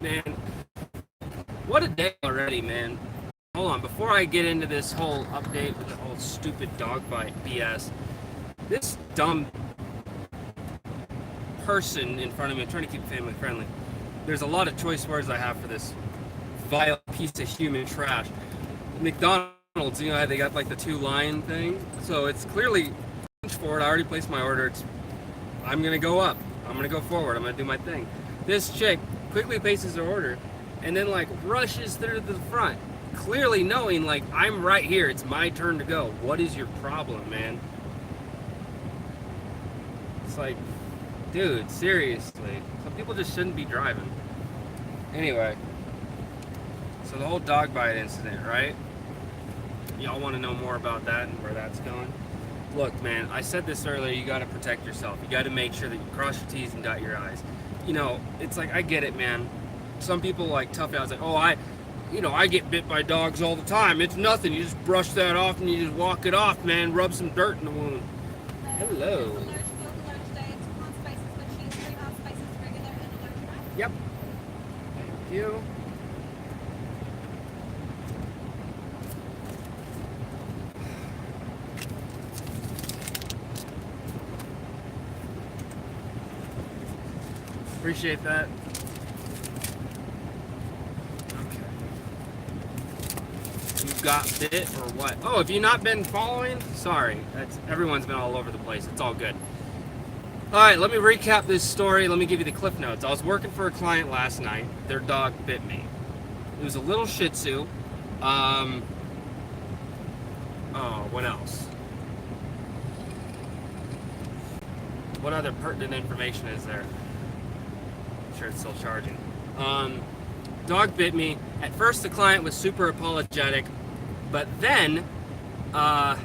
Man, what a day already, man. Hold on, before I get into this whole update with the whole stupid dog bite BS, this dumb person in front of me, I'm trying to keep it family friendly. There's a lot of choice words I have for this vile piece of human trash. McDonald's, you know how they got like the two line thing? So it's clearly forward. I already placed my order. I'm gonna go up. I'm gonna go forward. I'm gonna do my thing. This chick quickly places her order and then like rushes through to the front, clearly knowing like I'm right here. It's my turn to go. What is your problem, man? It's like, dude, seriously. Some people just shouldn't be driving. Anyway, so the whole dog bite incident, right? Y'all want to know more about that and where that's going? Look, man, I said this earlier, you got to protect yourself. You got to make sure that you cross your T's and dot your I's. You know, it's like, I get it, man. Some people like tough it out. It's like, oh, I get bit by dogs all the time. It's nothing. You just brush that off and you just walk it off, man. Rub some dirt in the wound. Hello. Yep. Thank you. Appreciate that. Okay. You got bit or what? Oh, have you not been following? Sorry. Everyone's been all over the place. It's all good. Alright, let me recap this story. Let me give you the cliff notes. I was working for a client last night. Their dog bit me. It was a little Shih Tzu. Oh, what else? What other pertinent information is there? Sure it's still charging. Dog bit me. At first the client was super apologetic, but then as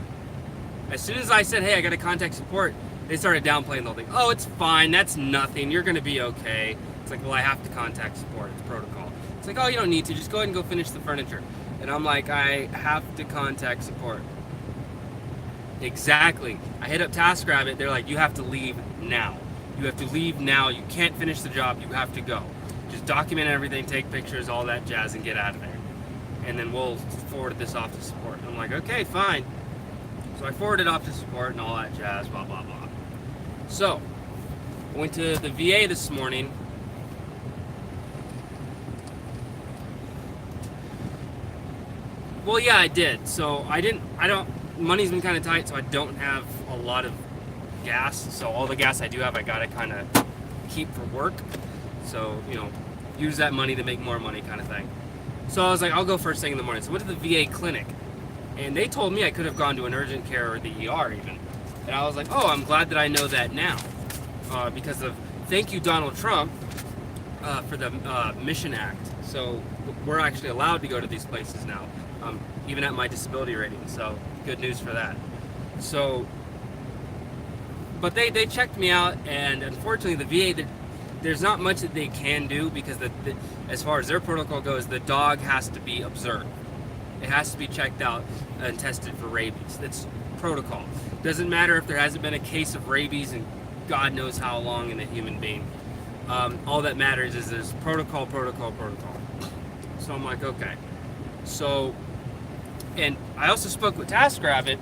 soon as I said, hey, I gotta contact support, they started downplaying the whole thing. Oh, it's fine, that's nothing, you're gonna be okay. It's like, well, I have to contact support, it's protocol. It's like, oh, you don't need to, just go ahead and go finish the furniture. And I'm like, I have to contact support. Exactly. I hit up Taskrabbit, they're like, you have to leave now. You have to leave now. You can't finish the job. You have to go. Just document everything, take pictures, all that jazz, and get out of there. And then we'll forward this off to support. I'm like, okay, fine. So I forwarded off to support and all that jazz, blah, blah, blah. So, I went to the VA this morning. Well, yeah, I did. So money's been kind of tight, so I don't have a lot of gas, so all the gas I do have I gotta kind of keep for work, so you know, use that money to make more money kind of thing. So I was like, I'll go first thing in the morning. So I went to the VA clinic and they told me I could have gone to an urgent care or the ER even, and I was like, oh, I'm glad that I know that now, because of thank you Donald Trump for the Mission Act. So we're actually allowed to go to these places now, even at my disability rating, so good news for that. So but they checked me out, and unfortunately the VA, there's not much that they can do because as far as their protocol goes, the dog has to be observed. It has to be checked out and tested for rabies. That's protocol. Doesn't matter if there hasn't been a case of rabies in God knows how long in a human being. All that matters is there's protocol. So I'm like, okay. So, and I also spoke with Taskrabbit,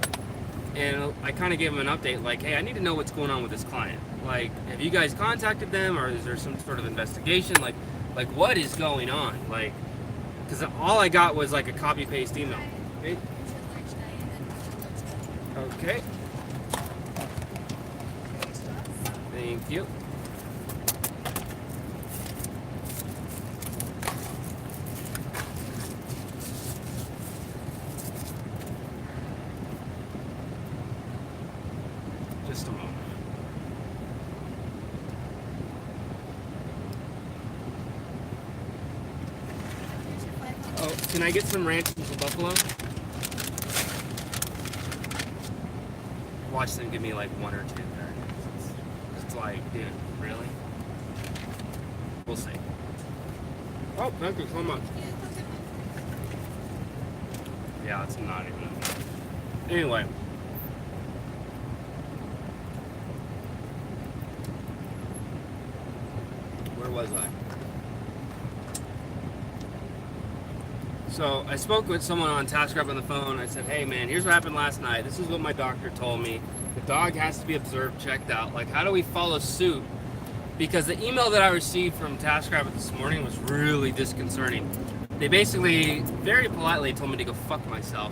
and I kind of gave him an update, like, hey, I need to know what's going on with this client. Like, have you guys contacted them, or is there some sort of investigation? Like what is going on? Like, because all I got was like a copy-paste email. Okay. Okay. Thank you. Just a moment. Oh, can I get some ranch and some buffalo? Watch them give me like one or two there. It's like, dude, really? We'll see. Oh, thank you so much. Yeah, it's not even enough. Anyway. Where was I? So I spoke with someone on Taskrabbit on the phone. I said, hey man, here's what happened last night. This is what my doctor told me. The dog has to be observed, checked out. Like, how do we follow suit? Because the email that I received from Taskrabbit this morning was really disconcerting. They basically, very politely told me to go fuck myself.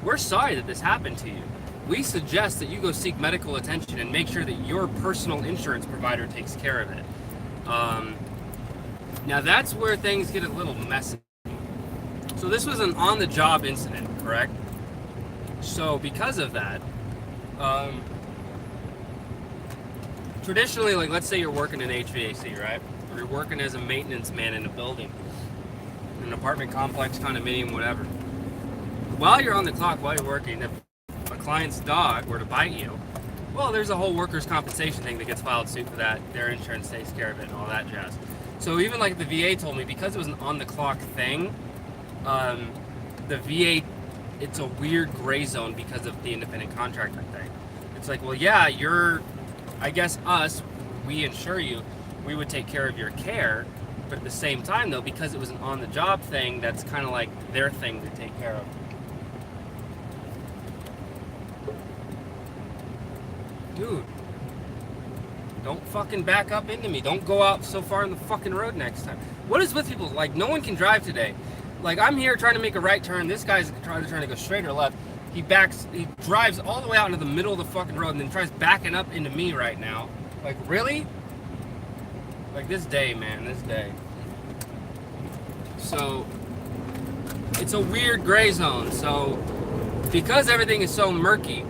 We're sorry that this happened to you. We suggest that you go seek medical attention and make sure that your personal insurance provider takes care of it. Now that's where things get a little messy. So this was an on-the-job incident, correct? So because of that, traditionally, like let's say you're working in HVAC, right? Or you're working as a maintenance man in a building, in an apartment complex, condominium, whatever. While you're on the clock, while you're working, if a client's dog were to bite you, well, there's a whole workers' compensation thing that gets filed suit for that. Their insurance takes care of it and all that jazz. So even like the VA told me, because it was an on-the-clock thing, the VA, it's a weird gray zone because of the independent contractor thing. It's like, well, yeah, I guess we insure you, we would take care of your care, but at the same time, though, because it was an on-the-job thing, that's kind of like their thing to take care of. Dude, don't fucking back up into me. Don't go out so far in the fucking road next time. What is with people? Like, no one can drive today. Like, I'm here trying to make a right turn. This guy's trying to go straight or left. He drives all the way out into the middle of the fucking road and then tries backing up into me right now. Like, really? Like, this day, man, this day. So, it's a weird gray zone. So, because everything is so murky,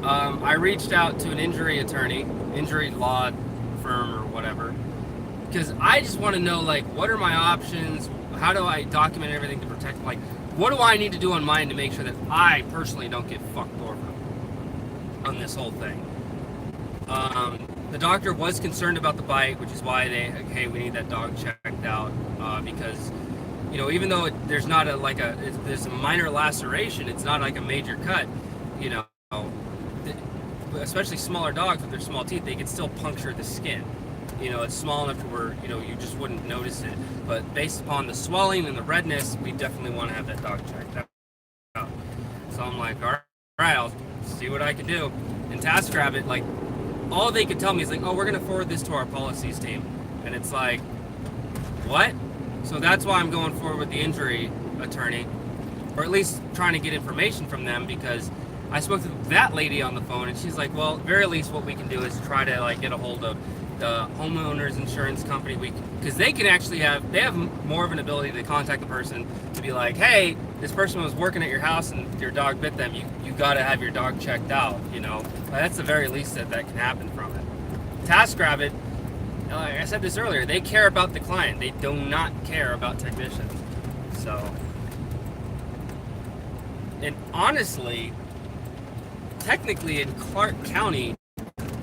I reached out to an injury law firm or whatever, because I just want to know, like, what are my options? How do I document everything to protect, like, what do I need to do on mine to make sure that I personally don't get fucked over on this whole thing? The doctor was concerned about the bite, which is why hey, we need that dog checked out, because, you know, even though there's not there's a minor laceration, it's not like a major cut, you know, especially smaller dogs with their small teeth, they can still puncture the skin. You know, it's small enough to where, you know, you just wouldn't notice it. But based upon the swelling and the redness, we definitely want to have that dog checked out. So I'm like, all right, I'll see what I can do. And Taskrabbit, like, all they could tell me is like, oh, we're going to forward this to our policies team. And it's like, what? So that's why I'm going forward with the injury attorney, or at least trying to get information from them, because I spoke to that lady on the phone and she's like, well, at very least what we can do is try to, like, get a hold of the homeowner's insurance company, because they have more of an ability to contact the person to be like, hey, this person was working at your house and your dog bit them, you got to have your dog checked out, you know. That's the very least that can happen from it. Taskrabbit, like I said this earlier, they care about the client, they do not care about technicians. So, and honestly, technically in Clark County,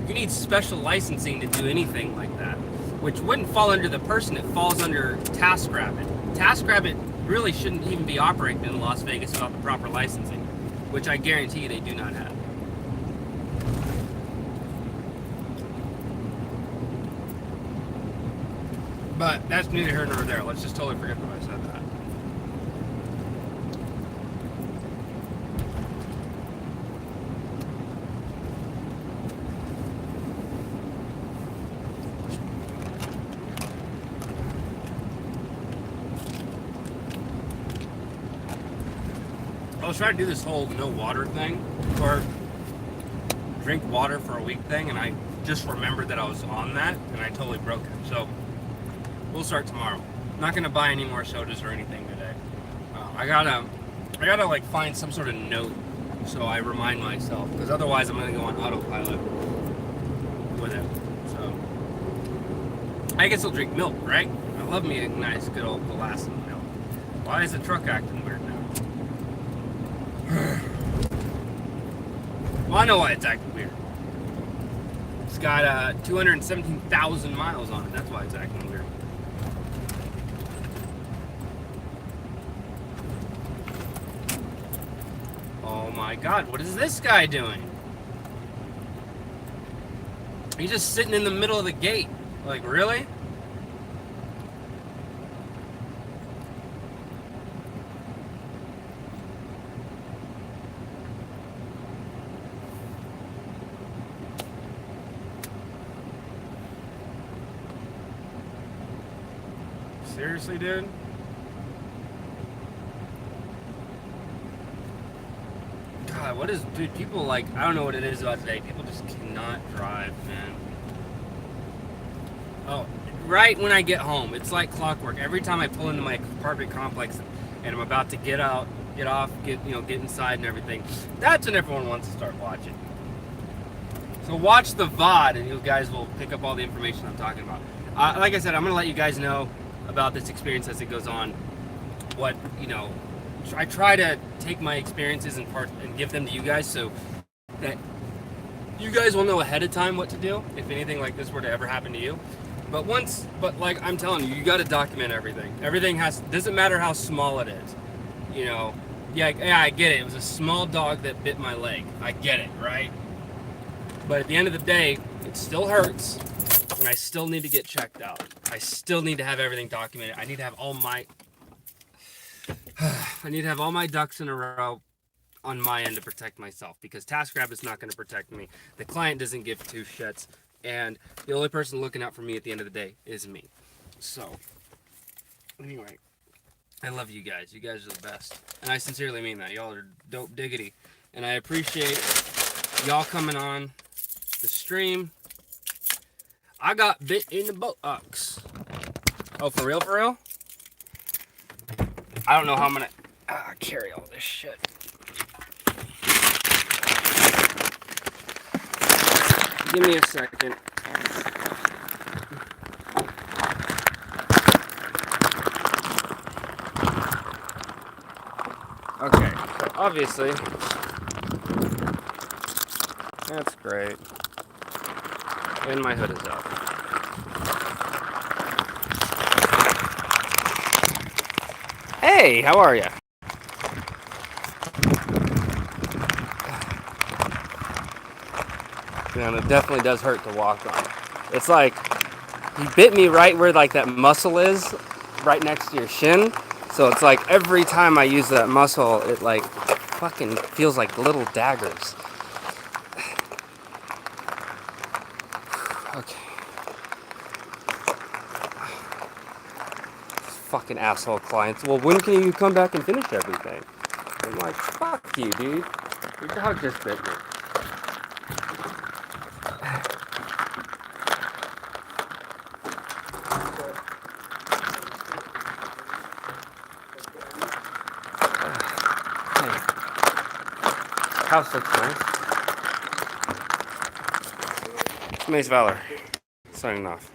you need special licensing to do anything like that, which wouldn't fall under the person, it falls under Taskrabbit. Taskrabbit really shouldn't even be operating in Las Vegas without the proper licensing, which I guarantee you they do not have. But that's neither here nor there. Let's just totally forget that I said that. I was trying to do this whole no water thing, or drink water for a week thing, and I just remembered that I was on that, and I totally broke it. So we'll start tomorrow. I'm not gonna buy any more sodas or anything today. I gotta like find some sort of note so I remind myself, because otherwise I'm gonna go on autopilot with it. So I guess I'll drink milk, right? I love me a nice good old glass of milk. Why is the truck acting weird now? Well, I know why it's acting weird. It's got 217,000 miles on it. That's why it's acting weird. Oh my God, what is this guy doing? He's just sitting in the middle of the gate. Like, really? Seriously, dude? God, what is, dude, people like, I don't know what it is about today. People just cannot drive, man. Oh, right when I get home, it's like clockwork. Every time I pull into my apartment complex and I'm about to get out, get off, get inside and everything, that's when everyone wants to start watching. So watch the VOD and you guys will pick up all the information I'm talking about. Like I said, I'm going to let you guys know about this experience as it goes on. What, I try to take my experiences and give them to you guys so that you guys will know ahead of time what to do if anything like this were to ever happen to you. But like I'm telling you, you got to document everything. Everything doesn't matter how small it is. Yeah, I get it. It was a small dog that bit my leg. I get it, right? But at the end of the day, it still hurts, and I still need to get checked out. I still need to have everything documented. I need to have all my ducks in a row on my end to protect myself, because Taskrabbit's not going to protect me. The client doesn't give two shits, and the only person looking out for me at the end of the day is me. So, anyway, I love you guys. You guys are the best, and I sincerely mean that. Y'all are dope diggity, and I appreciate y'all coming on the stream. I got bit in the buttocks. Oh, for real, for real? I don't know how I'm gonna carry all this shit. Give me a second. Okay, so obviously, that's great. And my hood is up. Hey, how are you? Man, it definitely does hurt to walk on. It's like, he bit me right where like that muscle is, right next to your shin. So it's like every time I use that muscle, it like fucking feels like little daggers. Okay. Fucking asshole clients. Well, when can you come back and finish everything? I'm like, fuck you, dude. Your dog just bit me. House looks nice. It's Mace Valor. Signing off.